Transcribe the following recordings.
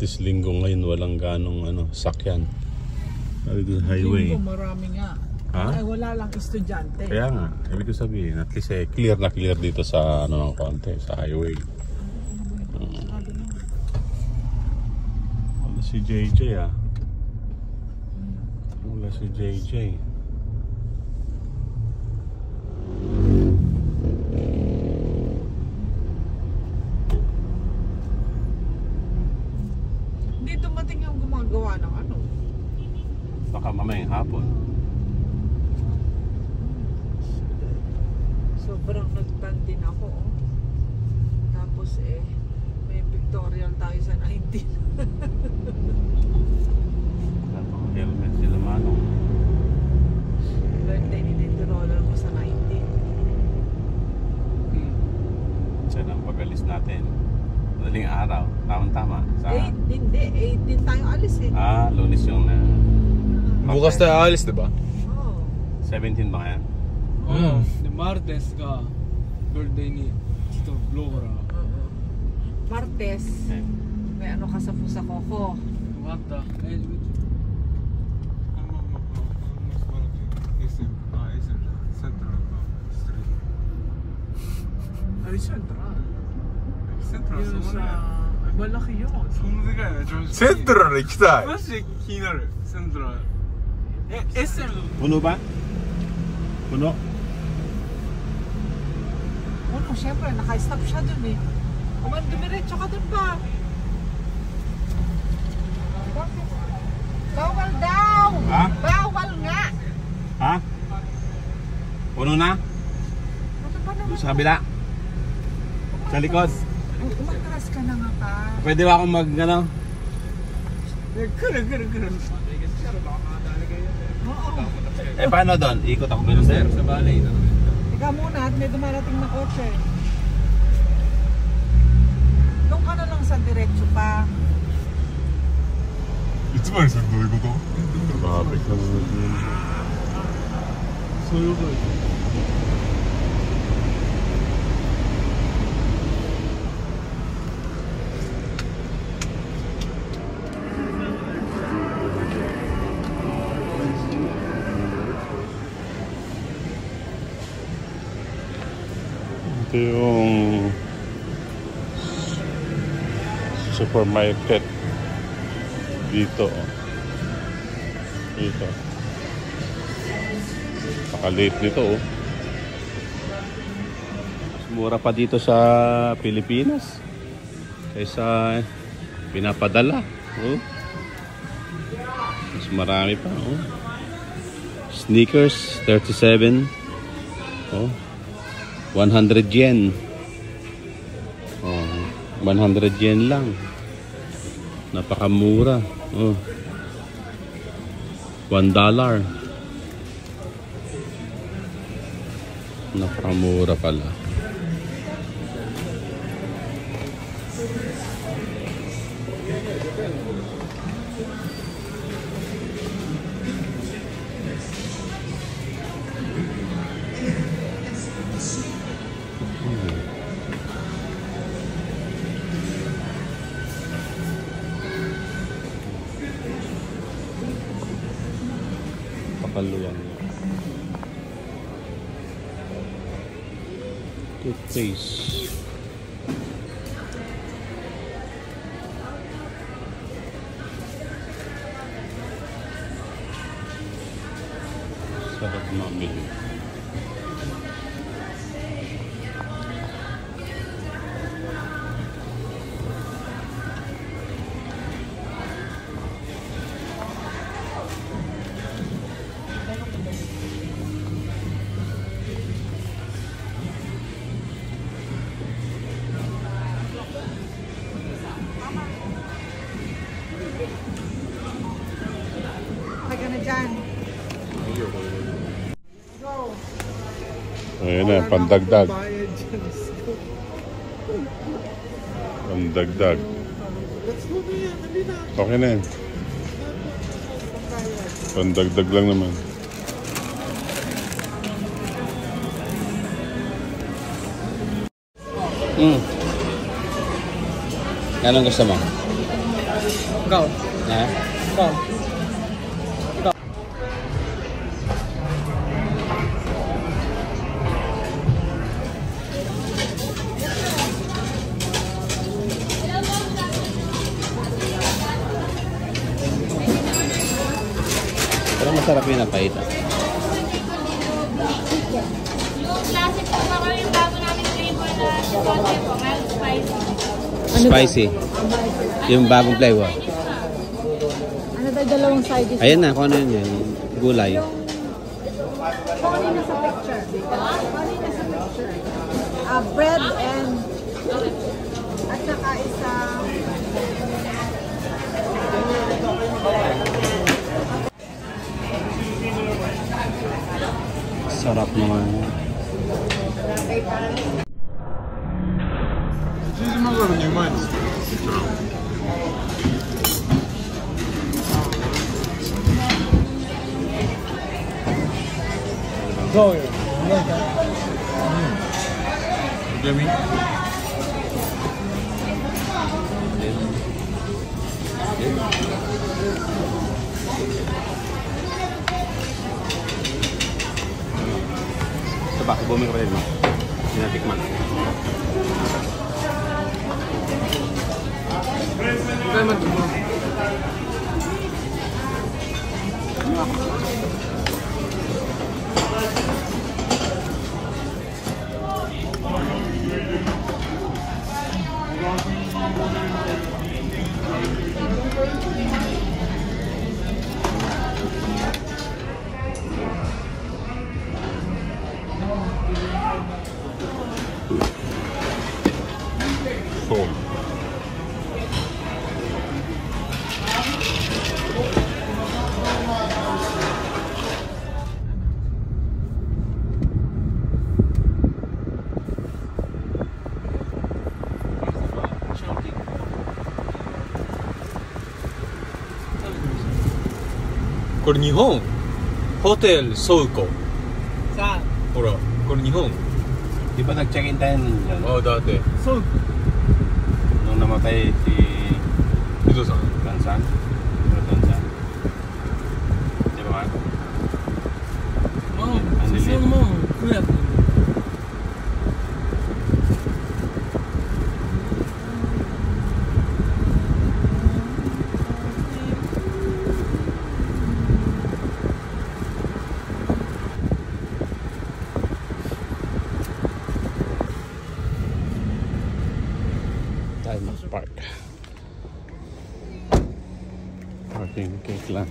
Martes, Linggo ngayon walang ganong sakyan. Dito sa highway. Linggo marami nga. Ha? Ay, wala lang estudyante. Kaya nga, ibig ko sabihin, at least clear na clear dito sa ng konti, sa highway. Wala si JJ Wala si JJ. Hindi dumating yung gumagawa ng Baka mamayang hapon. Sobrang nagtan din ako. Tapos may pictorial tayo sa 19. Wala pang helmet sila manong. Birthday ni Tito Roller ko sa 19. Saan ang pag-alis natin? Madaling araw, tama-tama. Hindi, 18 tayo alis Lunes yung Bukas tayo alis, diba? Oo. 17 ba yan? De Martes ka birthday ni Tito Laura. Martes, may ka sa Fusa Coco. Mata. Ay, Central. Central Yun sa... Ay, malaki yun. Central 行きたい。マジで気になる。セントラル。SM Puno ba? Puno? Siyempre, naka-stop siya dun dumiretso ka dun pa. Bawal daw! Ha? Bawal nga! Ha? Puno na? Ano ba naman? Sa kabila? Sa likod? Umatras ka na nga pa. Pwede ba akong Kuru. Oo. paano doon? Ikot ako ganun sir? Sa balay. Ikaw muna at may dumarating na kotse. Doon ka na lang sa diretso pa. いつまでするどういうこと？ Grabe ka naman. そういうことです。 Ito yung supermarket dito. Dito. Pakaliit nito Mas mura pa dito sa Pilipinas kaysa pinapadala. Mas marami pa. Sneakers 37. 100 yen. 100 yen lang. Napakamura. $1. Napakamura pala. Pakaluan niya. Toothpaste. Sarap mamili. Lagyan na dyan. Ayan na, pandagdag. Pandagdag. Okay na yan. Pandagdag lang naman. Anong gusto mo? Ikaw. Ha? Ikaw. Pero masarap yun ang pahit. Yung classic po ba kami yung bago namin flavor na chipotle po, mild spicy. Spicy. Yung bagong flavor. Ano tayo dalawang side dish? Ayan na, kung ano yun yun. Gulay. Kung ano nasa picture. Kung ano nasa picture. Bread and at saka isang Sarap naman.チーズマカロニうまいですね。どうよ。じゃあみ。Coba, bumi ka pa rin mo. Sinatikman. Ikaw man mo. So.これ日本ホテル倉庫 Saan? ほらこれ日本 Di ba nag-check-in tayo nun dyan? Oo dati So, Nung namatay si Ito sa Tansan? Tansan? Di ba man? susunod mo. Kuya. Tayo mag-park. Parking cake lang.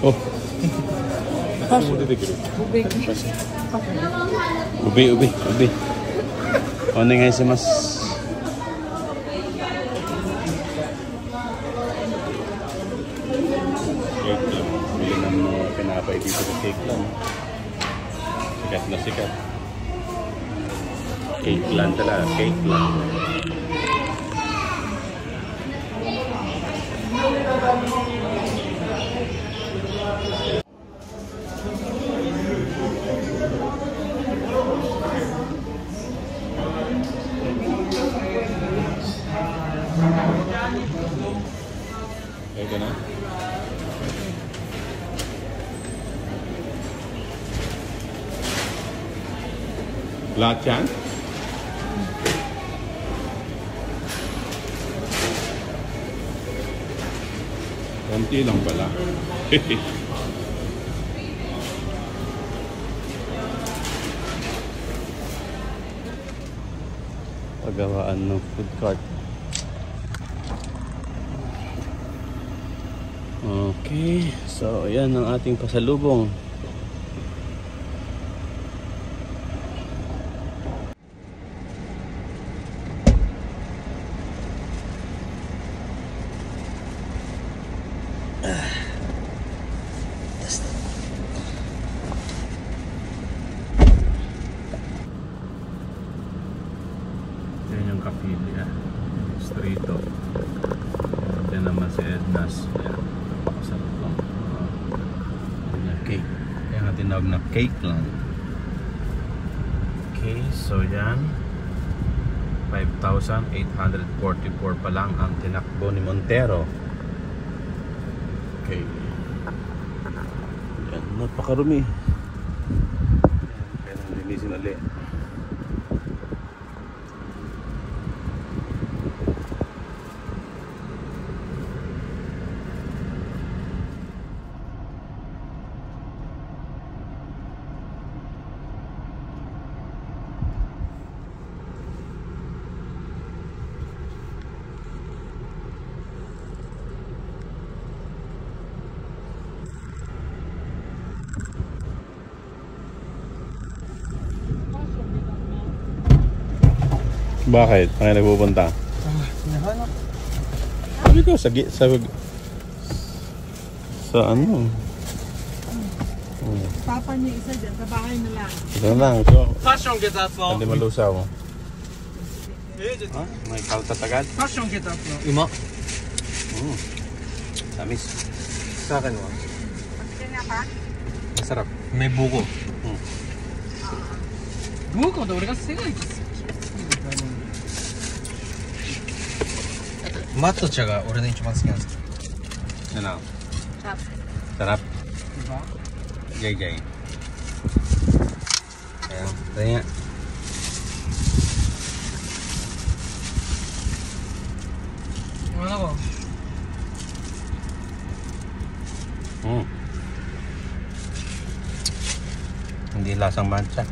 Oh. Ubi, ubi, ubi. Onegaishimasu. Cake lang. Bili ng mga pinapay dito sa cake lang. Sikat na sikat. Cake lang talaga, cake lang. Ito na. Lahat yan? Konti lang pala. gawaan ng food cart. Okay, so yan ang ating pasalubong. Yan yung Kapilya Streeto. Yan naman si Edna's. Yan. Masarap lang. Yan yung cake. Yan ang tinawag na cake lang. Okay, so yan 5,844 pa lang ang tinakbo ni Montero. Okay. Yan, napakarumi. Kaya nang linisin ulit. Bakit? Ang nagpupunta? Hinahanap. Sabi ko, sa ano? Papa niya isa dyan, sa bahay na lang. Ito na lang. So, Passion get up no. hindi malusaw. Eh, Ha? May kaltatagad? passion get up no. Ima. Tamis. Sa akin mo. Masarap. May buko. Buko daw rin kasi sila. Matchaが俺の一番好きなんですよ。 Ano? Sarap. Sarap? Diba? Jay. Ayan. Tanya. Ano ko? Hindi lasang matcha.